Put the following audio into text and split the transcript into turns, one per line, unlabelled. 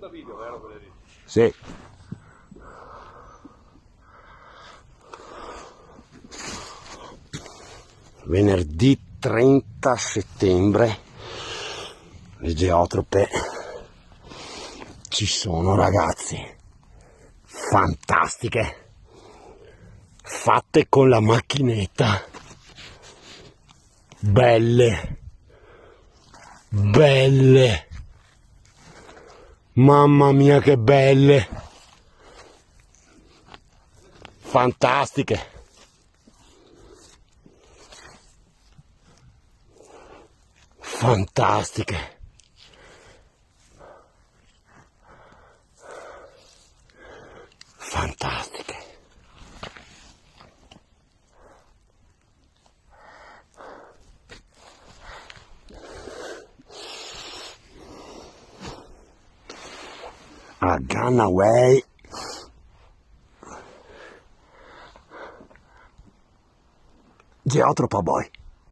da video, vero? Quelle lì?
Sì. Venerdì 30 settembre le geotrope ci sono, ragazzi, fantastiche, fatte con la macchinetta, belle, belle, mamma mia che belle, fantastiche. Fantastiche. Fantastiche. A gun away. Geotropa boy.